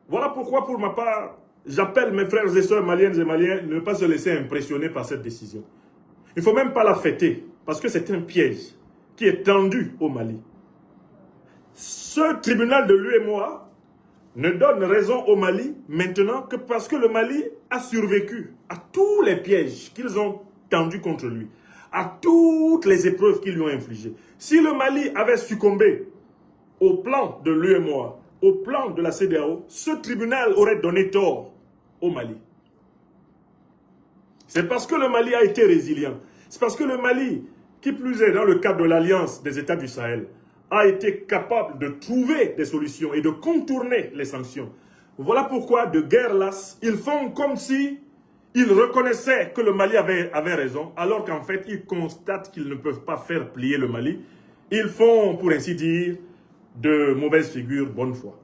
Voilà pourquoi, pour ma part, j'appelle mes frères et sœurs maliennes et maliens de ne pas se laisser impressionner par cette décision. Il ne faut même pas la fêter, parce que c'est un piège qui est tendu au Mali. Ce tribunal de l'UEMOA ne donne raison au Mali maintenant que parce que le Mali a survécu à tous les pièges qu'ils ont tendus contre lui, à toutes les épreuves qu'ils lui ont infligées. Si le Mali avait succombé au plan de l'UEMOA, au plan de la CEDEAO, ce tribunal aurait donné tort au Mali. C'est parce que le Mali a été résilient. C'est parce que le Mali, qui plus est dans le cadre de l'Alliance des États du Sahel, a été capable de trouver des solutions et de contourner les sanctions. Voilà pourquoi, de guerre lasse, ils font comme si ils reconnaissaient que le Mali avait raison, alors qu'en fait, ils constatent qu'ils ne peuvent pas faire plier le Mali. Ils font, pour ainsi dire, de mauvaises figures bonne foi.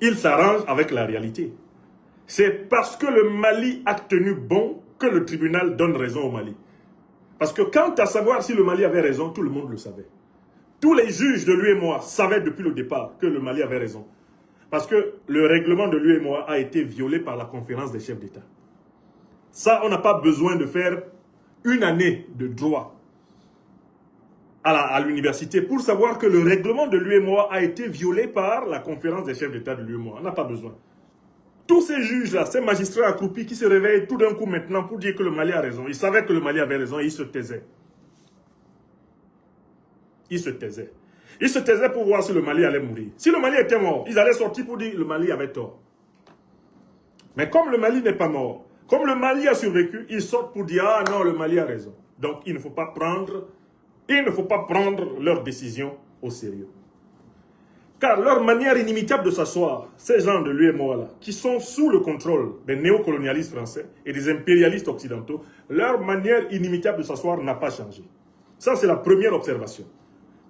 Ils s'arrangent avec la réalité. C'est parce que le Mali a tenu bon que le tribunal donne raison au Mali. Parce que quant à savoir si le Mali avait raison, tout le monde le savait. Tous les juges de l'UEMOA savaient depuis le départ que le Mali avait raison. Parce que le règlement de l'UEMOA a été violé par la conférence des chefs d'État. Ça, on n'a pas besoin de faire une année de droit à l'université pour savoir que le règlement de l'UEMOA a été violé par la conférence des chefs d'État de l'UEMOA. On n'a pas besoin. Tous ces juges-là, ces magistrats accroupis qui se réveillent tout d'un coup maintenant pour dire que le Mali a raison. Ils savaient que le Mali avait raison et ils se taisaient. Ils se taisaient. Ils se taisaient pour voir si le Mali allait mourir. Si le Mali était mort, ils allaient sortir pour dire que le Mali avait tort. Mais comme le Mali n'est pas mort, comme le Mali a survécu, ils sortent pour dire « Ah non, le Mali a raison ». Donc il ne faut pas prendre leurs décisions au sérieux. Car leur manière inimitable de s'asseoir, ces gens de l'UEMOA-là, qui sont sous le contrôle des néocolonialistes français et des impérialistes occidentaux, leur manière inimitable de s'asseoir n'a pas changé. Ça, c'est la première observation.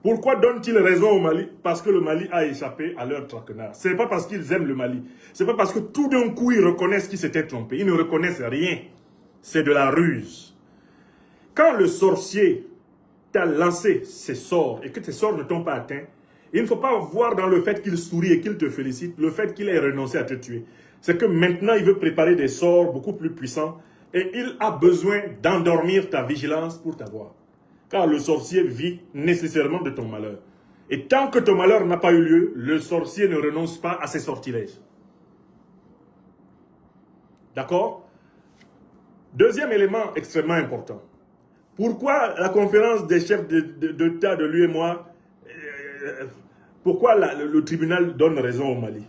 Pourquoi donnent-ils raison au Mali? Parce que le Mali a échappé à leur traquenard. Ce n'est pas parce qu'ils aiment le Mali. Ce n'est pas parce que tout d'un coup, ils reconnaissent qu'ils s'étaient trompés. Ils ne reconnaissent rien. C'est de la ruse. Quand le sorcier t'a lancé ses sorts et que tes sorts ne t'ont pas atteint, il ne faut pas voir dans le fait qu'il sourit et qu'il te félicite, le fait qu'il ait renoncé à te tuer. C'est que maintenant, il veut préparer des sorts beaucoup plus puissants et il a besoin d'endormir ta vigilance pour t'avoir. Car le sorcier vit nécessairement de ton malheur. Et tant que ton malheur n'a pas eu lieu, le sorcier ne renonce pas à ses sortilèges. D'accord? Deuxième élément extrêmement important. Pourquoi la conférence des chefs d'État de l'UEMOA, pourquoi le tribunal donne raison au Mali?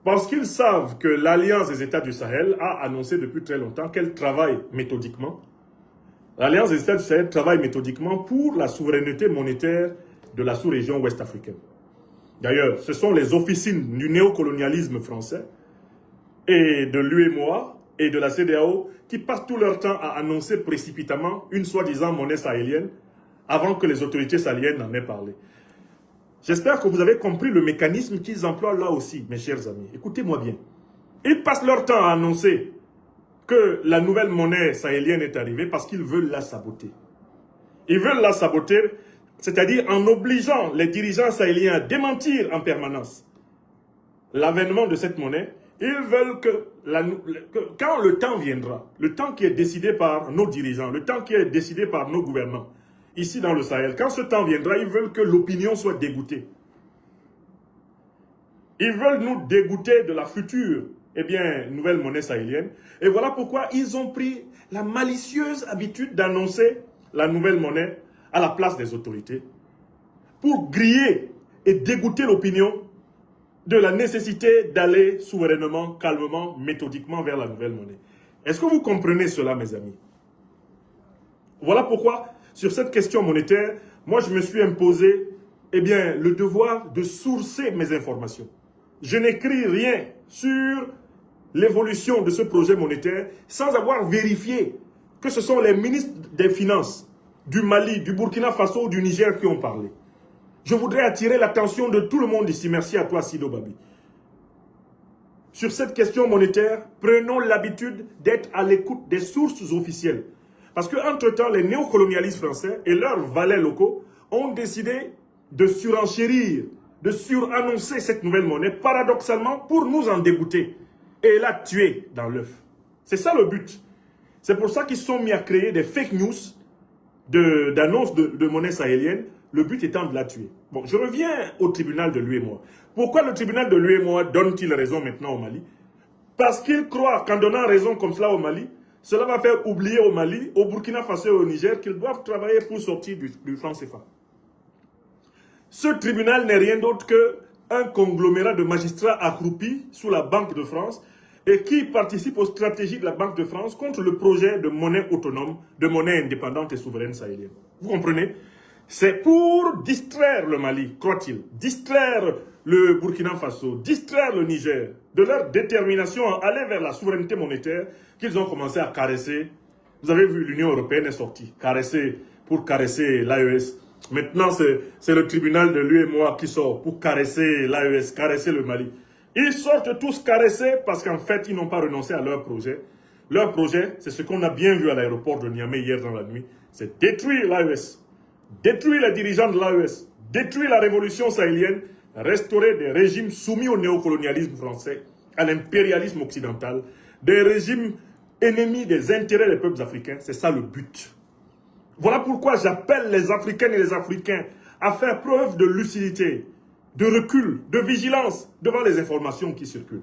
Parce qu'ils savent que l'Alliance des États du Sahel a annoncé depuis très longtemps qu'elle travaille méthodiquement. L'Alliance des États du Sahel travaille méthodiquement pour la souveraineté monétaire de la sous-région ouest africaine. D'ailleurs, ce sont les officines du néocolonialisme français et de l'UEMOA et de la CEDEAO qui passent tout leur temps à annoncer précipitamment une soi-disant monnaie sahélienne avant que les autorités sahéliennes n'en aient parlé. J'espère que vous avez compris le mécanisme qu'ils emploient là aussi, mes chers amis. Écoutez-moi bien. Ils passent leur temps à annoncer que la nouvelle monnaie sahélienne est arrivée parce qu'ils veulent la saboter. Ils veulent la saboter, c'est-à-dire en obligeant les dirigeants sahéliens à démentir en permanence l'avènement de cette monnaie. Ils veulent que quand le temps viendra, le temps qui est décidé par nos dirigeants, le temps qui est décidé par nos gouvernants, ici dans le Sahel, quand ce temps viendra, ils veulent que l'opinion soit dégoûtée. Ils veulent nous dégoûter de la future, nouvelle monnaie sahélienne. Et voilà pourquoi ils ont pris la malicieuse habitude d'annoncer la nouvelle monnaie à la place des autorités pour griller et dégoûter l'opinion de la nécessité d'aller souverainement, calmement, méthodiquement vers la nouvelle monnaie. Est-ce que vous comprenez cela, mes amis? Voilà pourquoi, sur cette question monétaire, moi je me suis imposé le devoir de sourcer mes informations. Je n'écris rien sur l'évolution de ce projet monétaire sans avoir vérifié que ce sont les ministres des Finances du Mali, du Burkina Faso, du Niger qui ont parlé. Je voudrais attirer l'attention de tout le monde ici. Merci à toi, Sido Babi. Sur cette question monétaire, prenons l'habitude d'être à l'écoute des sources officielles. Parce qu'entre-temps, les néocolonialistes français et leurs valets locaux ont décidé de surenchérir, de surannoncer cette nouvelle monnaie, paradoxalement, pour nous en dégoûter et la tuer dans l'œuf. C'est ça le but. C'est pour ça qu'ils sont mis à créer des fake news d'annonces de monnaie sahélienne, le but étant de la tuer. Bon, je reviens au tribunal de l'UEMOA. Pourquoi le tribunal de l'UEMOA donne-t-il raison maintenant au Mali? Parce qu'ils croient qu'en donnant raison comme cela au Mali, cela va faire oublier au Mali, au Burkina Faso et au Niger qu'ils doivent travailler pour sortir du franc CFA. Ce tribunal n'est rien d'autre qu'un conglomérat de magistrats accroupis sous la Banque de France et qui participent aux stratégies de la Banque de France contre le projet de monnaie autonome, de monnaie indépendante et souveraine sahélienne. Vous comprenez? C'est pour distraire le Mali, croit-il, distraire le Burkina Faso, distraire le Niger de leur détermination à aller vers la souveraineté monétaire qu'ils ont commencé à caresser. Vous avez vu, l'Union européenne est sortie, pour caresser l'AES. Maintenant, c'est le tribunal de l'UEMOA qui sort pour caresser l'AES, caresser le Mali. Ils sortent tous caressés parce qu'en fait, ils n'ont pas renoncé à leur projet. Leur projet, c'est ce qu'on a bien vu à l'aéroport de Niamey hier dans la nuit, c'est détruire l'AES, détruire les dirigeants de l'AES, détruire la révolution sahélienne, restaurer des régimes soumis au néocolonialisme français, à l'impérialisme occidental, des régimes ennemis des intérêts des peuples africains. C'est ça le but. Voilà pourquoi j'appelle les Africaines et les Africains à faire preuve de lucidité, de recul, de vigilance devant les informations qui circulent.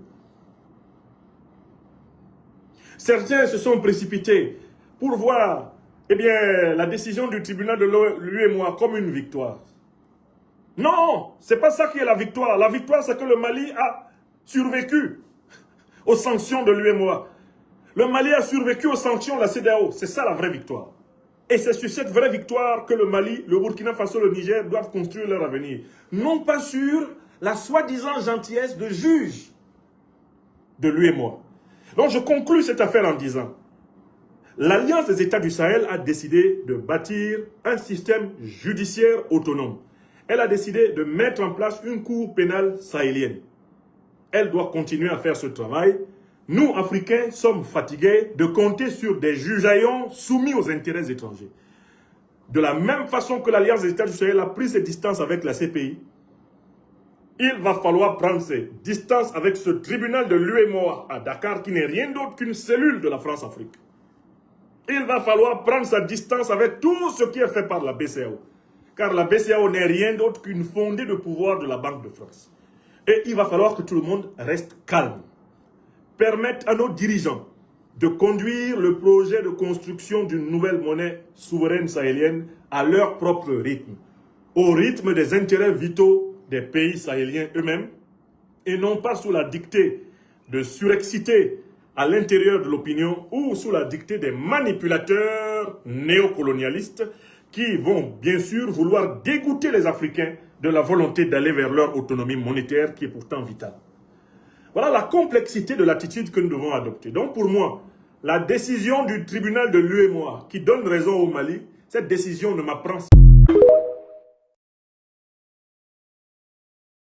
Certains se sont précipités pour voir la décision du tribunal de l'UEMOA comme une victoire. Non, ce n'est pas ça qui est la victoire. La victoire, c'est que le Mali a survécu aux sanctions de l'UEMOA. Le Mali a survécu aux sanctions de la CEDEAO. C'est ça la vraie victoire. Et c'est sur cette vraie victoire que le Mali, le Burkina Faso, le Niger doivent construire leur avenir. Non pas sur la soi-disant gentillesse de juge de l'UEMOA. Donc je conclus cette affaire en disant, l'Alliance des États du Sahel a décidé de bâtir un système judiciaire autonome. Elle a décidé de mettre en place une cour pénale sahélienne. Elle doit continuer à faire ce travail. Nous, Africains, sommes fatigués de compter sur des jugeaillons soumis aux intérêts étrangers. De la même façon que l'Alliance des États du Sahel a pris ses distances avec la CPI, il va falloir prendre ses distances avec ce tribunal de l'UEMOA à Dakar qui n'est rien d'autre qu'une cellule de la France-Afrique. Il va falloir prendre sa distance avec tout ce qui est fait par la BCEAO. Car la BCEAO n'est rien d'autre qu'une fondée de pouvoir de la Banque de France. Et il va falloir que tout le monde reste calme. Permettre à nos dirigeants de conduire le projet de construction d'une nouvelle monnaie souveraine sahélienne à leur propre rythme. Au rythme des intérêts vitaux des pays sahéliens eux-mêmes et non pas sous la dictée de surexcités à l'intérieur de l'opinion ou sous la dictée des manipulateurs néocolonialistes qui vont bien sûr vouloir dégoûter les Africains de la volonté d'aller vers leur autonomie monétaire qui est pourtant vitale. Voilà la complexité de l'attitude que nous devons adopter. Donc pour moi, la décision du tribunal de l'UEMOA qui donne raison au Mali, cette décision ne m'apprend